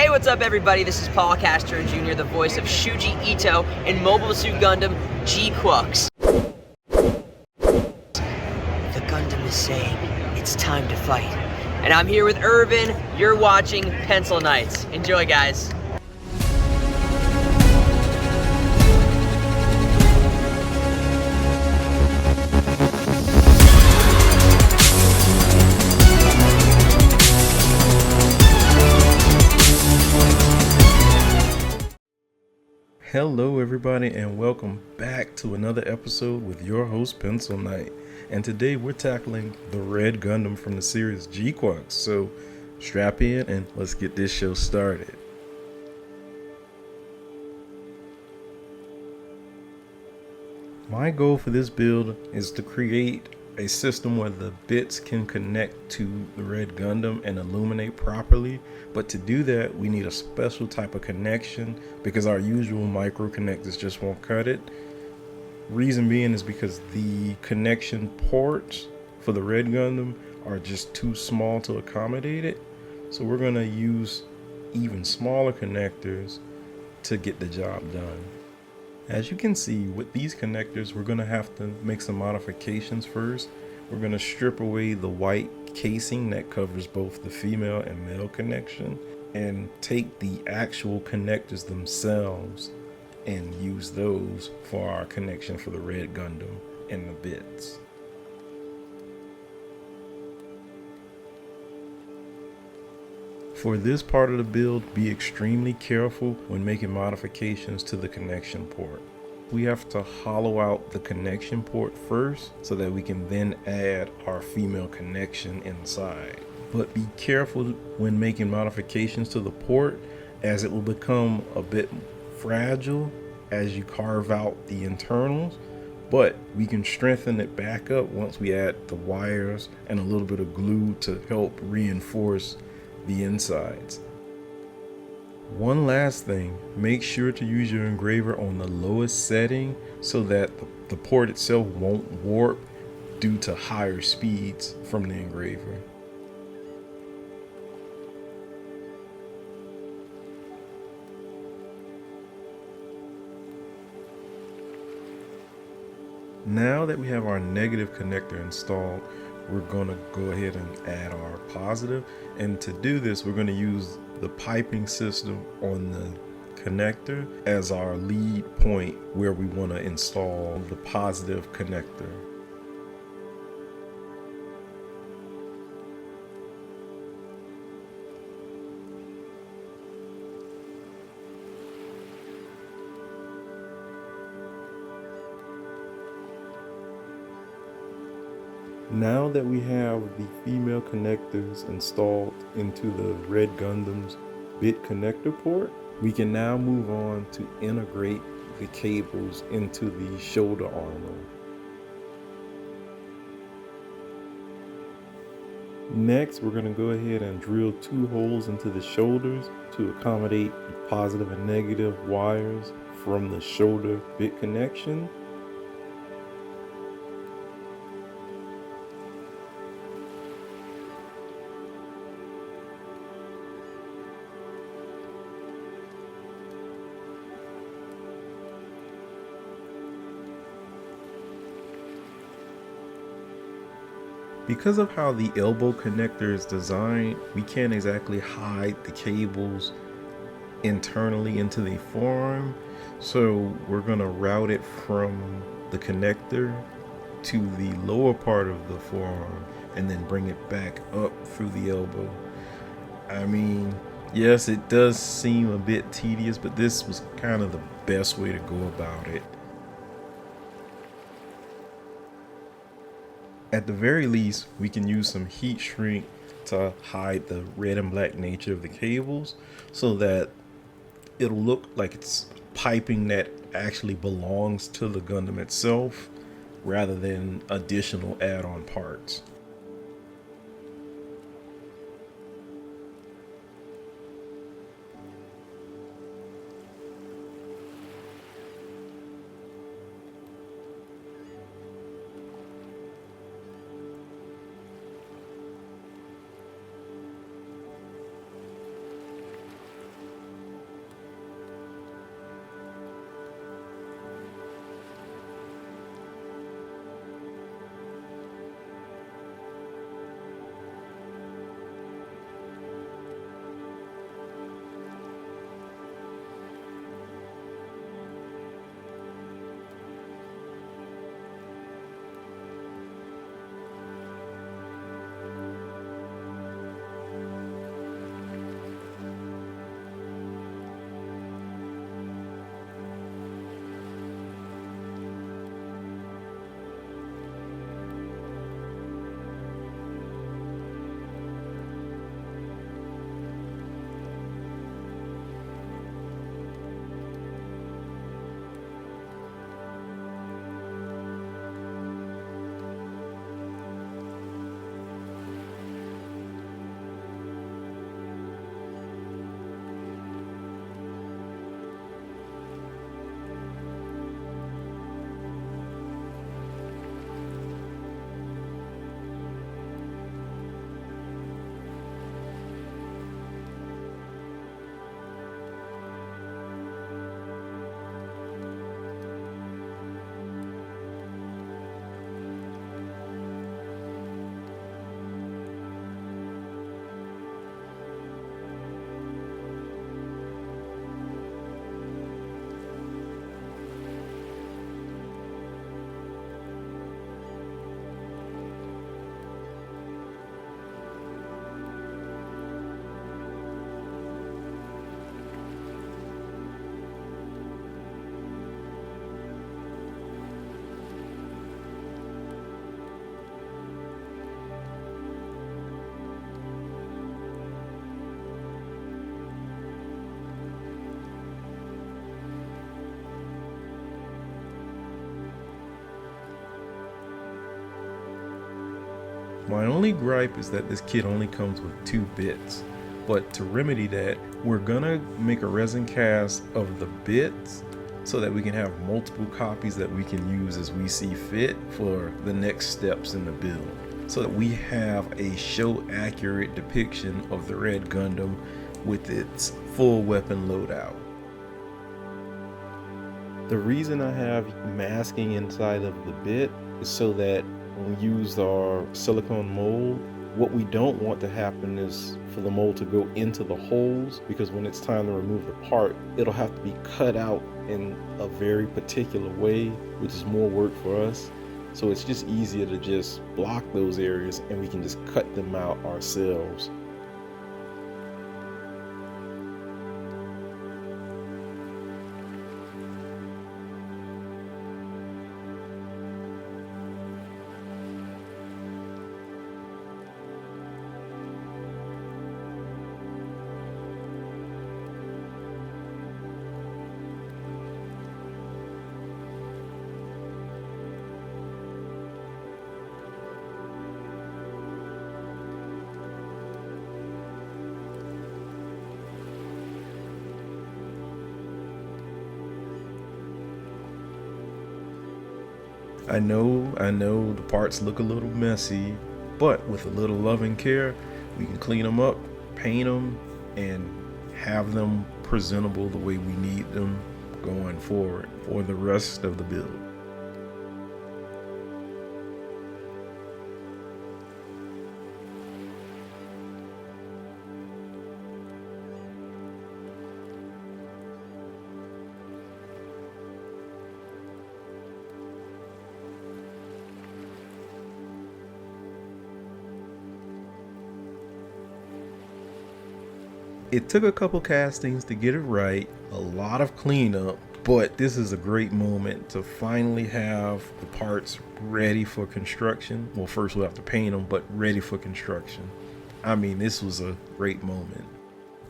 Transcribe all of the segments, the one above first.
Hey, what's up everybody? This is Paul Castro Jr., the voice of Shuji Ito in Mobile Suit Gundam GQuuuuuuX. The Gundam is saying, it's time to fight. And I'm here with Irvin. You're watching Pencil Knights. Enjoy, guys. Hello everybody and welcome back to another episode with your host Pencil Knight, and today we're tackling the Red Gundam from the series GQuuuuuuX, so strap in and let's get this show started. My goal for this build is to create a system where the bits can connect to the Red Gundam and illuminate properly, but to do that we need a special type of connection because our usual micro connectors just won't cut it. Reason being is because the connection ports for the Red Gundam are just too small to accommodate it, so we're going to use even smaller connectors to get the job done. As you can see, with these connectors, we're going to have to make some modifications first. We're going to strip away the white casing that covers both the female and male connection and take the actual connectors themselves and use those for our connection for the Red Gundam and the bits. For this part of the build, be extremely careful when making modifications to the connection port. We have to hollow out the connection port first so that we can then add our female connection inside. But be careful when making modifications to the port, as it will become a bit fragile as you carve out the internals, but we can strengthen it back up once we add the wires and a little bit of glue to help reinforce the insides. One last thing, make sure to use your engraver on the lowest setting so that the port itself won't warp due to higher speeds from the engraver. Now that we have our negative connector installed, we're going to go ahead and add our positive, and to do this we're going to use the piping system on the connector as our lead point where we want to install the positive connector. Now that we have the female connectors installed into the Red Gundam's bit connector port, we can now move on to integrate the cables into the shoulder armor. Next, we're going to go ahead and drill 2 holes into the shoulders to accommodate the positive and negative wires from the shoulder bit connection. Because of how the elbow connector is designed, we can't exactly hide the cables internally into the forearm, so we're going to route it from the connector to the lower part of the forearm and then bring it back up through the elbow. I mean, yes, it does seem a bit tedious, but this was kind of the best way to go about it. At the very least, we can use some heat shrink to hide the red and black nature of the cables so that it'll look like it's piping that actually belongs to the Gundam itself rather than additional add-on parts. My only gripe is that this kit only comes with 2 bits, but to remedy that, we're gonna make a resin cast of the bits so that we can have multiple copies that we can use as we see fit for the next steps in the build, so that we have a show accurate depiction of the Red Gundam with its full weapon loadout. The reason I have masking inside of the bit is so that when we use our silicone mold, what we don't want to happen is for the mold to go into the holes, because when it's time to remove the part, it'll have to be cut out in a very particular way, which is more work for us. So it's just easier to just block those areas and we can just cut them out ourselves. I know the parts look a little messy, but with a little love and care, we can clean them up, paint them, and have them presentable the way we need them going forward for the rest of the build. It took a couple castings to get it right, a lot of cleanup, but this is a great moment to finally have the parts ready for construction. Well, first we'll have to paint them, but ready for construction. I mean, this was a great moment.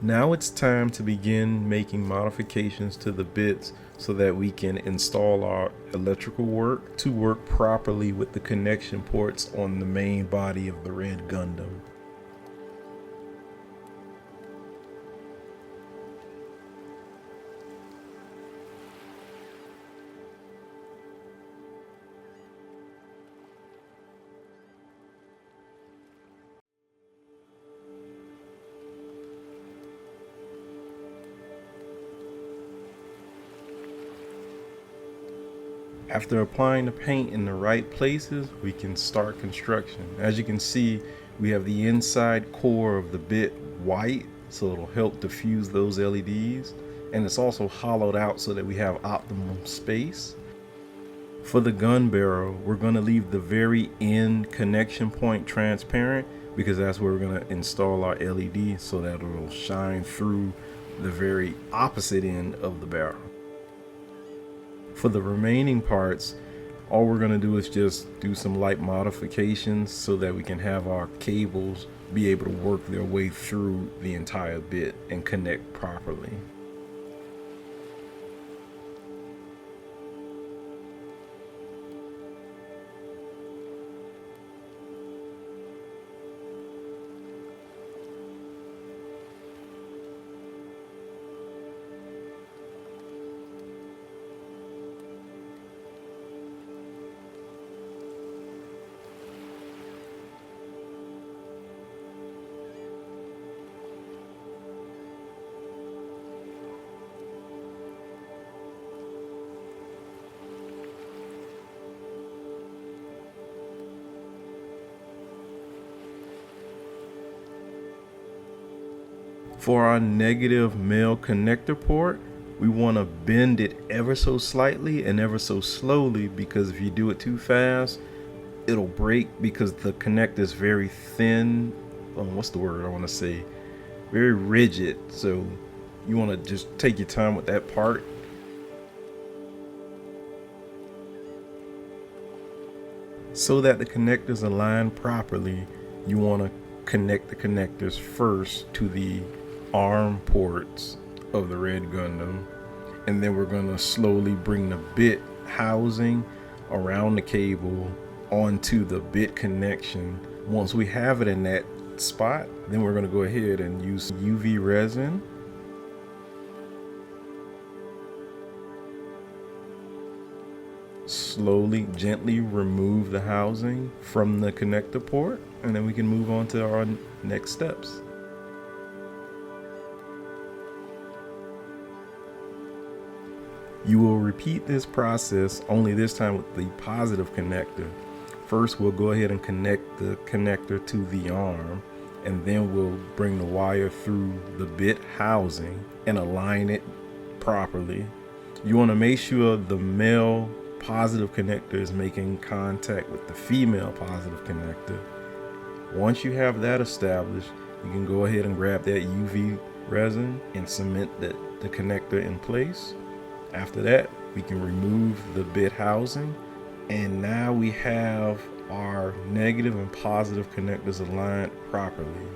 Now it's time to begin making modifications to the bits so that we can install our electrical work to work properly with the connection ports on the main body of the Red Gundam. After applying the paint in the right places, we can start construction. As you can see, we have the inside core of the bit white, so it'll help diffuse those LEDs. And it's also hollowed out so that we have optimum space. For the gun barrel, we're going to leave the very end connection point transparent, because that's where we're going to install our LED so that it'll shine through the very opposite end of the barrel. For the remaining parts, all we're going to do is just do some light modifications so that we can have our cables be able to work their way through the entire bit and connect properly. For our negative male connector port, we want to bend it ever so slightly and ever so slowly, because if you do it too fast, it'll break, because the connector is very thin. What's the word I want to say? Very rigid. So you want to just take your time with that part. So that the connectors align properly, you want to connect the connectors first to the arm ports of the Red Gundam, and then we're going to slowly bring the bit housing around the cable onto the bit connection Once we have it in that spot, then we're going to go ahead and use UV resin. Slowly, gently remove the housing from the connector port, and then we can move on to our next steps. You will repeat this process, only this time with the positive connector. First, we'll go ahead and connect the connector to the arm, and then we'll bring the wire through the bit housing and align it properly. You want to make sure the male positive connector is making contact with the female positive connector. Once you have that established, you can go ahead and grab that UV resin and cement the connector in place. After that, we can remove the bit housing, and now we have our negative and positive connectors aligned properly.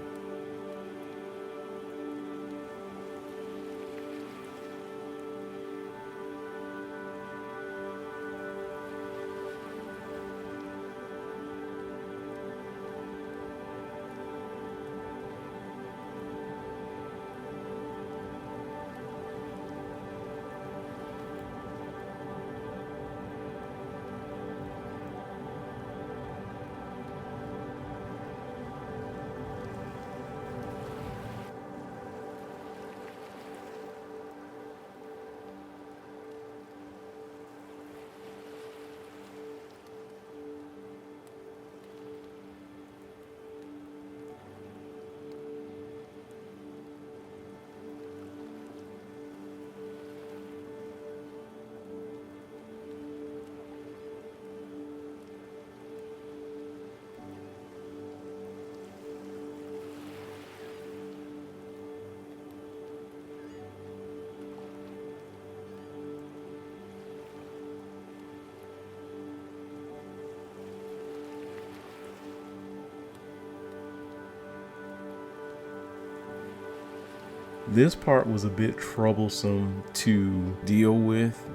This part was a bit troublesome to deal with,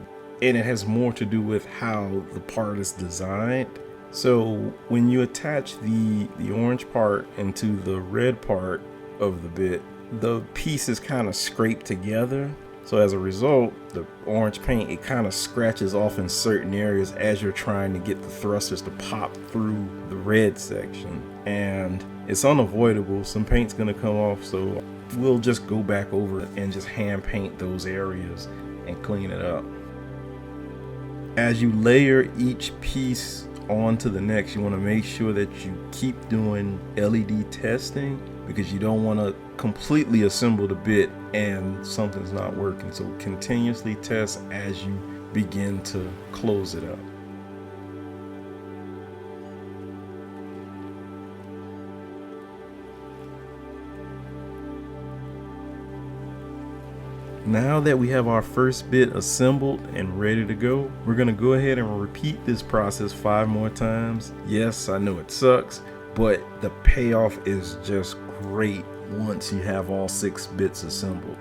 and it has more to do with how the part is designed. So when you attach the orange part into the red part of the bit, the pieces kind of scrape together. So as a result, the orange paint, it kind of scratches off in certain areas as you're trying to get the thrusters to pop through the red section. And it's unavoidable, some paint's gonna come off, so we'll just go back over and just hand paint those areas and clean it up. As you layer each piece onto the next, you want to make sure that you keep doing LED testing, because you don't want to completely assemble the bit and something's not working. So continuously test as you begin to close it up. Now that we have our first bit assembled and ready to go, we're going to go ahead and repeat this process 5 more times. Yes, I know it sucks, but the payoff is just great once you have all 6 bits assembled.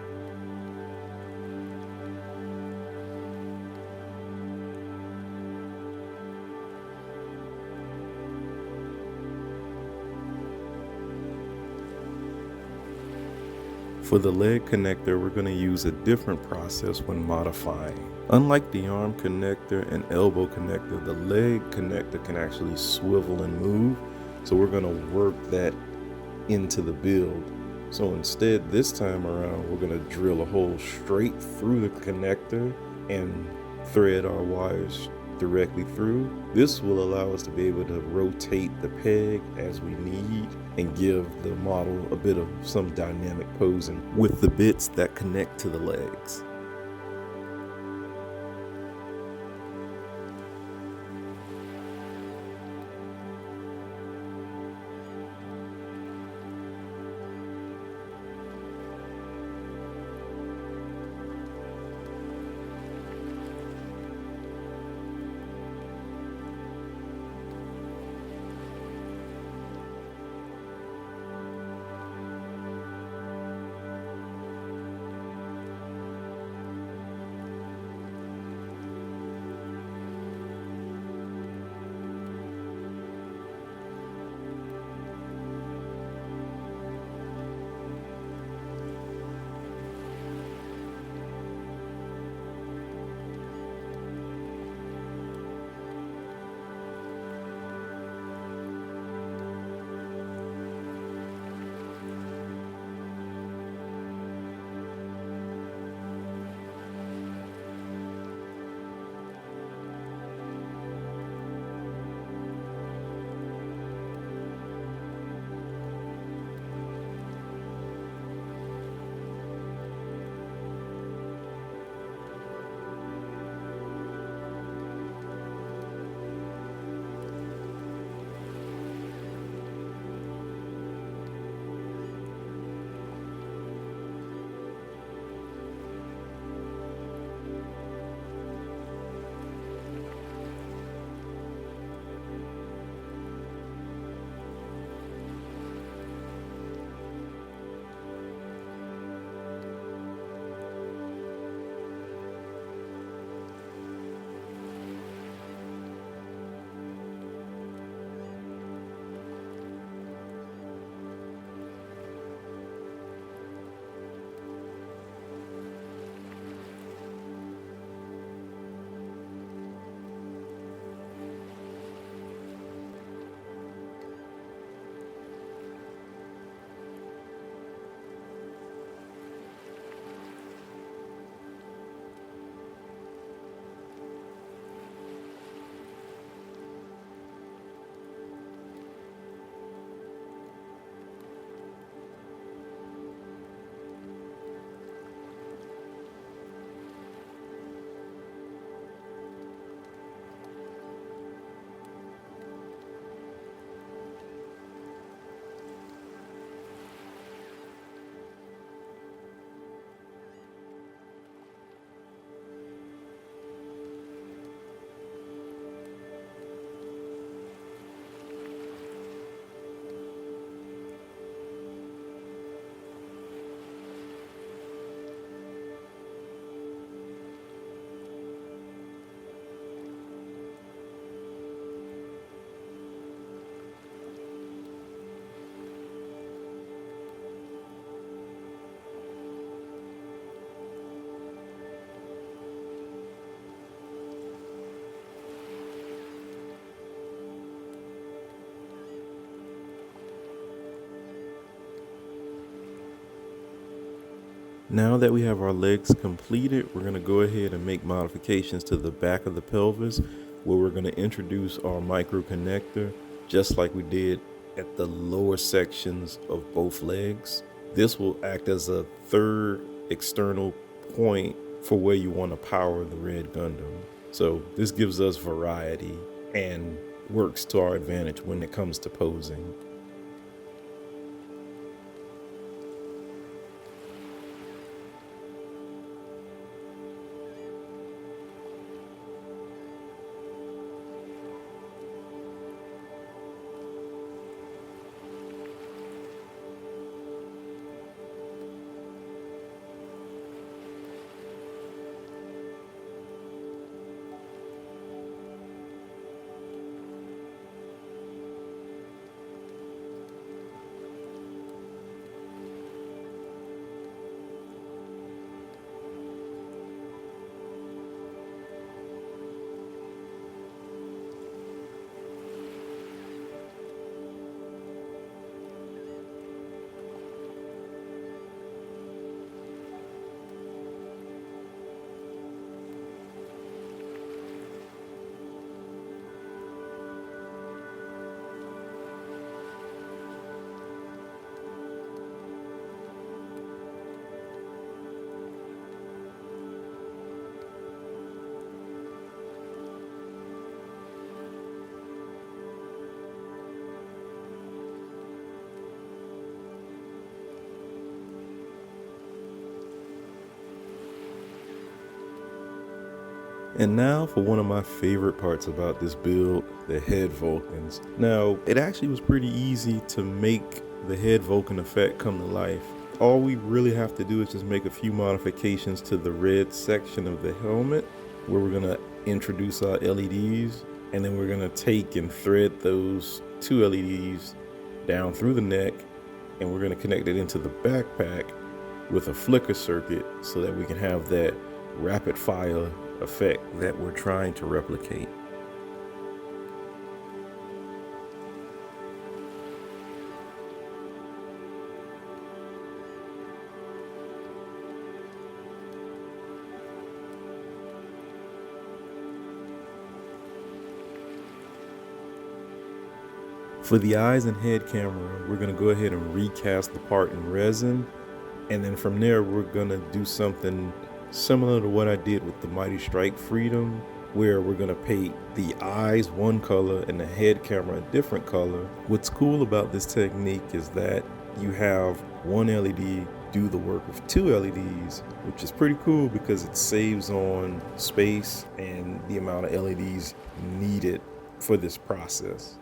For the leg connector, we're going to use a different process when modifying. Unlike the arm connector and elbow connector, the leg connector can actually swivel and move. So we're going to work that into the build. So instead, this time around, we're going to drill a hole straight through the connector and thread our wires directly through. This will allow us to be able to rotate the peg as we need and give the model a bit of some dynamic posing with the bits that connect to the legs. Now that we have our legs completed, we're going to go ahead and make modifications to the back of the pelvis, where we're going to introduce our micro connector just like we did at the lower sections of both legs. This will act as a third external point for where you want to power the Red Gundam. So this gives us variety and works to our advantage when it comes to posing. And now for one of my favorite parts about this build, the head Vulcans. Now, it actually was pretty easy to make the head Vulcan effect come to life. All we really have to do is just make a few modifications to the red section of the helmet, where we're gonna introduce our LEDs, and then we're gonna take and thread those two LEDs down through the neck, and we're gonna connect it into the backpack with a flicker circuit so that we can have that rapid fire effect that we're trying to replicate. For the eyes and head camera, we're going to go ahead and recast the part in resin, and then from there we're going to do something similar to what I did with the Mighty Strike Freedom, where we're gonna paint the eyes one color and the head camera a different color. What's cool about this technique is that you have one LED do the work of two LEDs, which is pretty cool because it saves on space and the amount of LEDs needed for this process.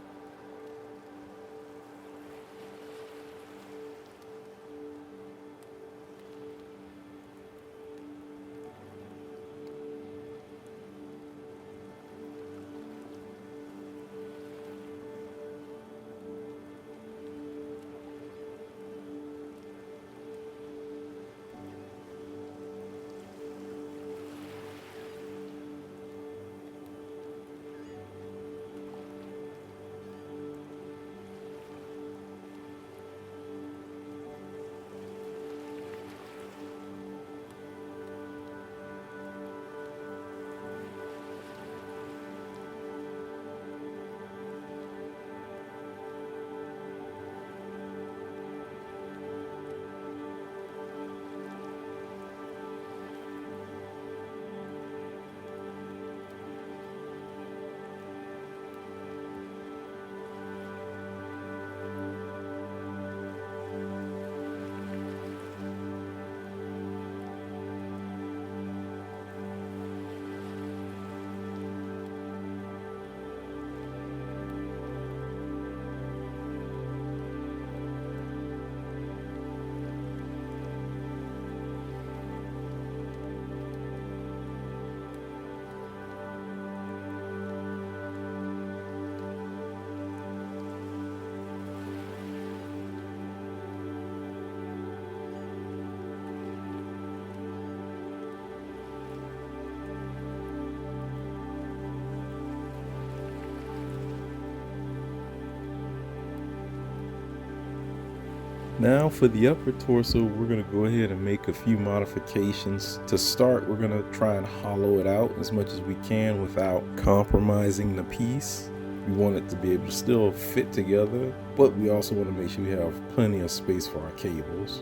Now for the upper torso, we're going to go ahead and make a few modifications. To start, we're going to try and hollow it out as much as we can without compromising the piece. We want it to be able to still fit together, but we also want to make sure we have plenty of space for our cables.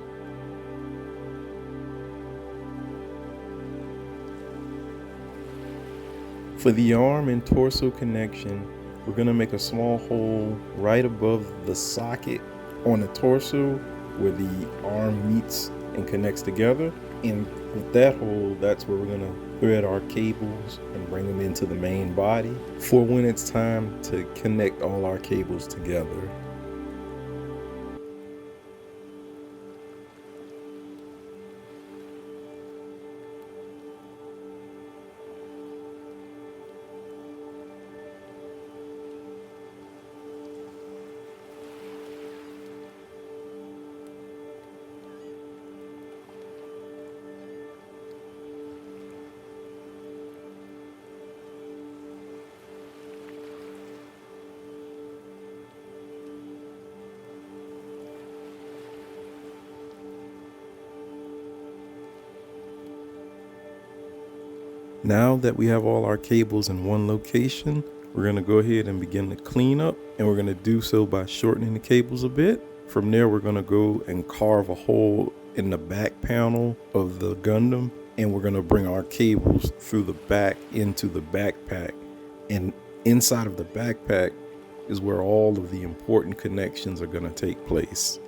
For the arm and torso connection, we're going to make a small hole right above the socket on the torso where the arm meets and connects together. And with that hole, that's where we're going to thread our cables and bring them into the main body for when it's time to connect all our cables together. Now that we have all our cables in one location, we're going to go ahead and begin the cleanup, and we're going to do so by shortening the cables a bit. From there, we're going to go and carve a hole in the back panel of the Gundam, and we're going to bring our cables through the back into the backpack. And inside of the backpack is where all of the important connections are going to take place.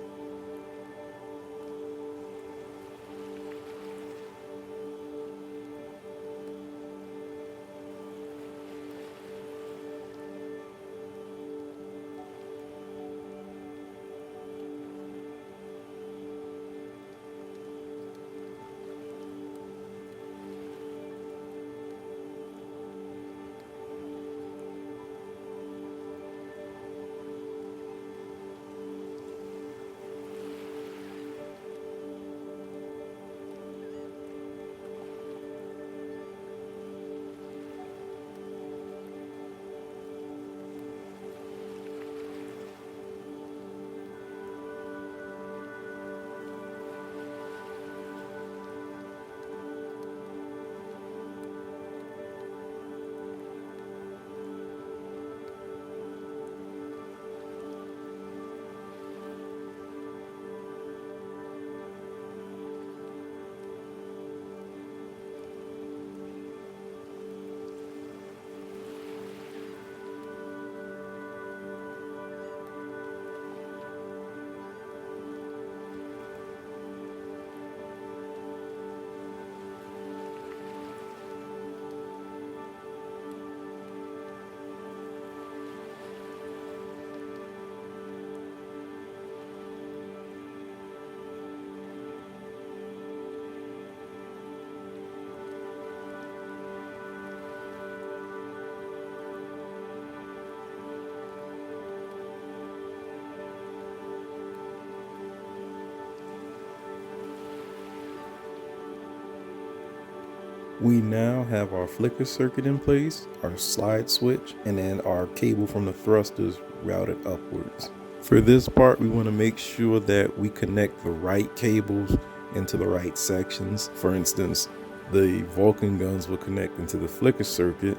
We now have our flicker circuit in place, our slide switch, and then our cable from the thrusters routed upwards. For this part, we want to make sure that we connect the right cables into the right sections. For instance, the Vulcan guns will connect into the flicker circuit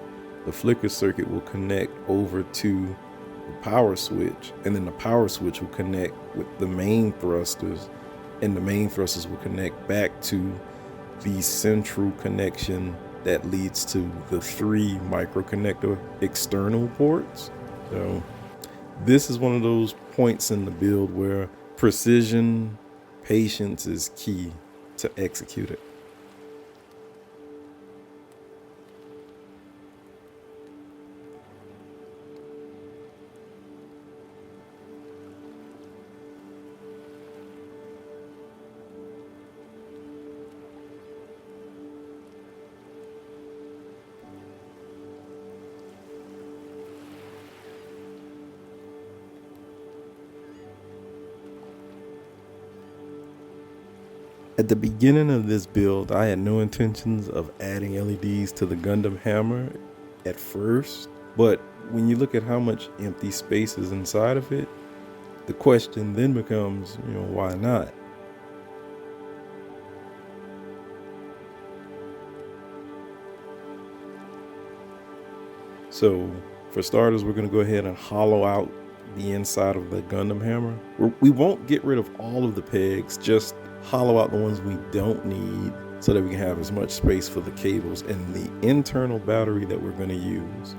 will connect over to the power switch, and then the power switch will connect with the main thrusters, and the main thrusters will connect back to the central connection that leads to the 3 microconnector external ports. So this is one of those points in the build where precision, patience is key to execute it. At the beginning of this build, I had no intentions of adding LEDs to the Gundam hammer at first, but when you look at how much empty space is inside of it, The question then becomes, why not? So for starters, we're going to go ahead and hollow out the inside of the Gundam hammer. We won't get rid of all of the pegs, just hollow out the ones we don't need so that we can have as much space for the cables and the internal battery that we're going to use.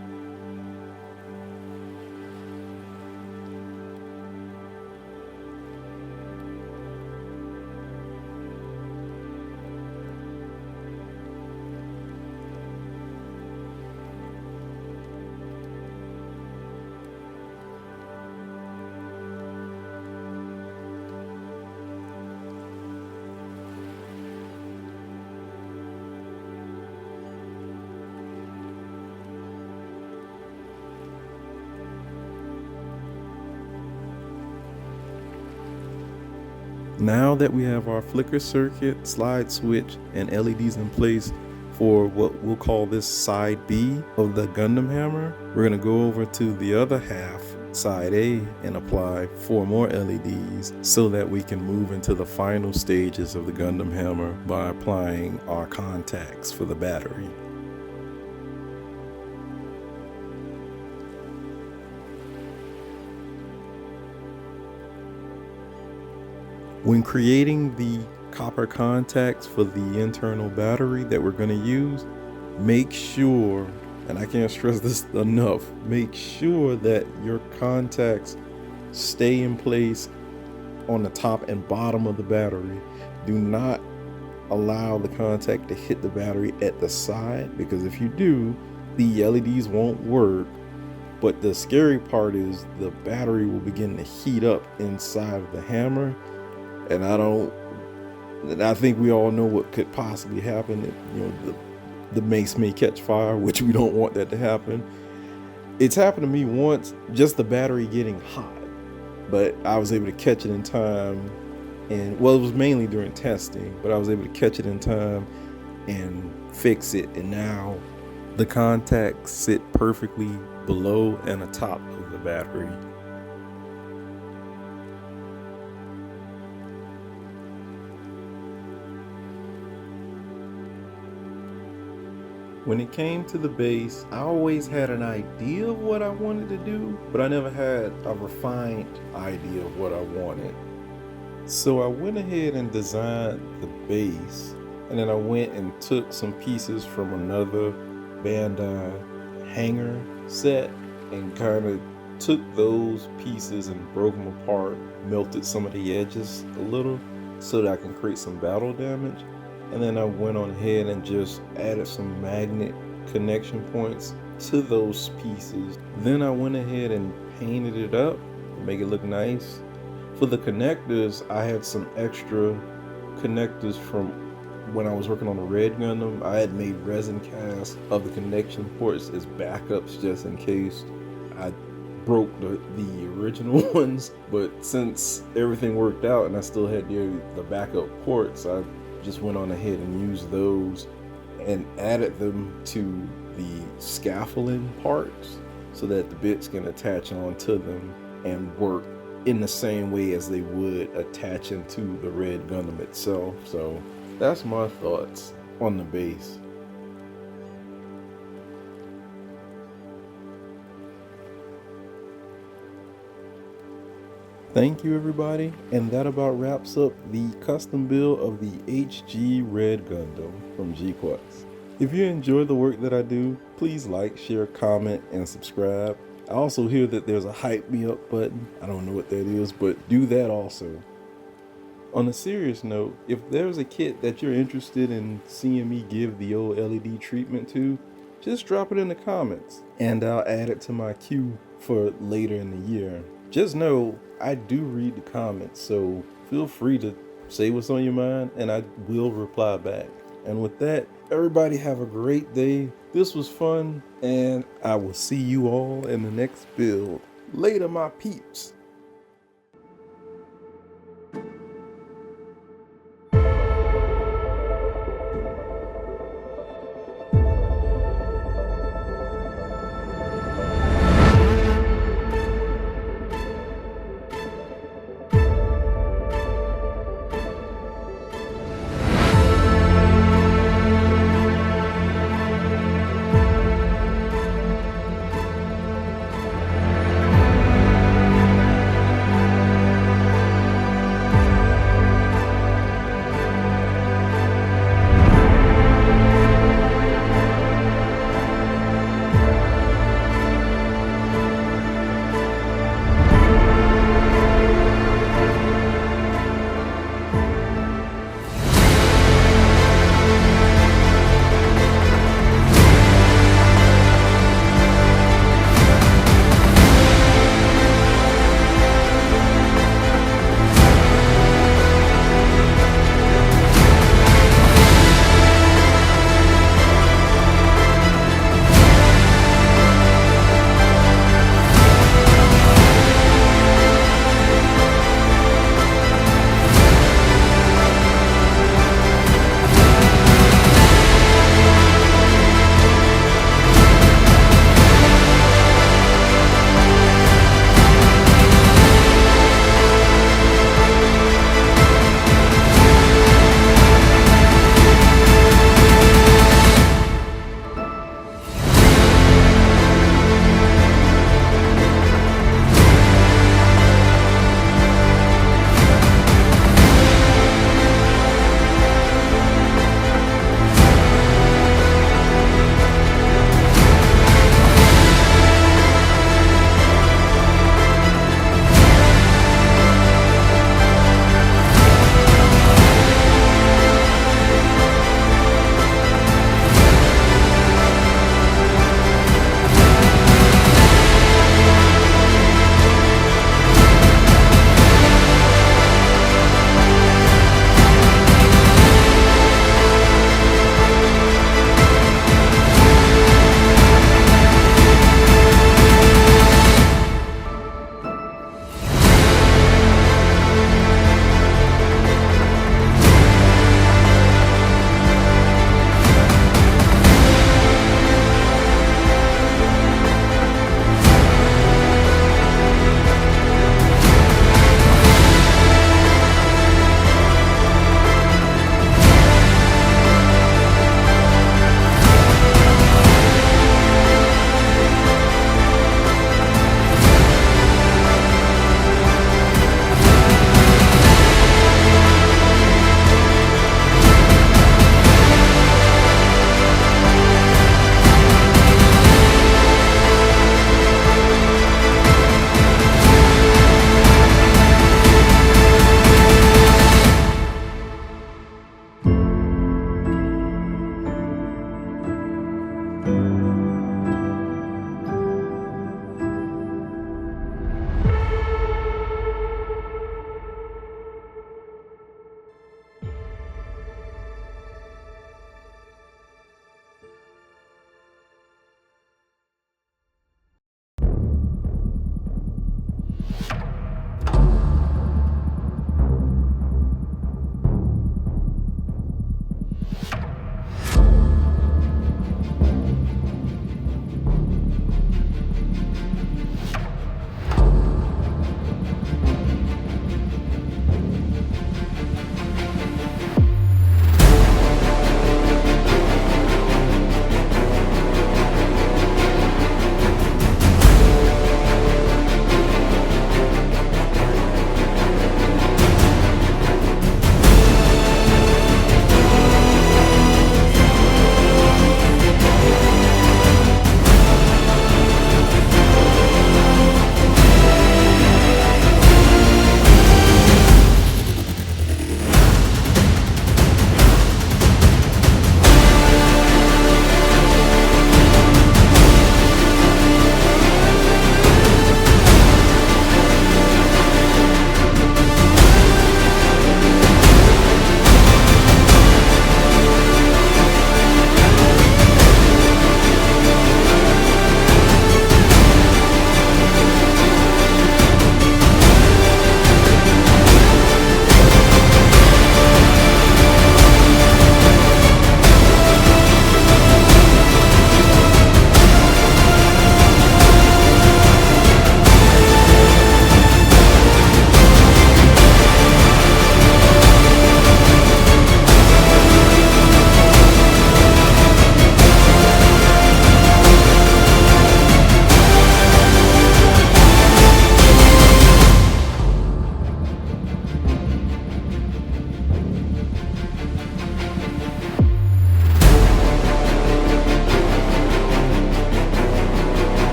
Now that we have our flicker circuit, slide switch, and LEDs in place for what we'll call this side B of the Gundam hammer, we're going to go over to the other half, side A, and apply 4 more LEDs so that we can move into the final stages of the Gundam hammer by applying our contacts for the battery. When creating the copper contacts for the internal battery that we're going to use, make sure, and I can't stress this enough, make sure that your contacts stay in place on the top and bottom of the battery. Do not allow the contact to hit the battery at the side, because if you do, the LEDs won't work. But the scary part is the battery will begin to heat up inside of the hammer. And I think we all know what could possibly happen. The mace may catch fire, which we don't want that to happen. It's happened to me once, just the battery getting hot, but I was able to catch it in time. And well, it was mainly during testing, but I was able to catch it in time and fix it. And now the contacts sit perfectly below and atop of the battery. When it came to the base, I always had an idea of what I wanted to do, but I never had a refined idea of what I wanted. So I went ahead and designed the base, and then I went and took some pieces from another Bandai hanger set and kind of took those pieces and broke them apart, melted some of the edges a little so that I can create some battle damage. And then I went on ahead and just added some magnet connection points to those pieces. Then I went ahead and painted it up to make it look nice. For the connectors, I had some extra connectors from when I was working on the Red Gundam. I had made resin casts of the connection ports as backups just in case I broke the original ones. But since everything worked out and I still had the backup ports, I just went on ahead and used those and added them to the scaffolding parts so that the bits can attach onto them and work in the same way as they would attach into the Red Gundam itself. So that's my thoughts on the base. Thank you, everybody, and that about wraps up the custom build of the HG Red Gundam from GQuuuuuuX. If you enjoy the work that I do, please like, share, comment, and subscribe. I also hear that there's a hype me up button. I don't know what that is, but do that also. On a serious note, if there's a kit that you're interested in seeing me give the old LED treatment to, just drop it in the comments and I'll add it to my queue for later in the year. Just know I do read the comments, so feel free to say what's on your mind and I will reply back. And with that, everybody have a great day. This was fun, and I will see you all in the next build. Later, my peeps.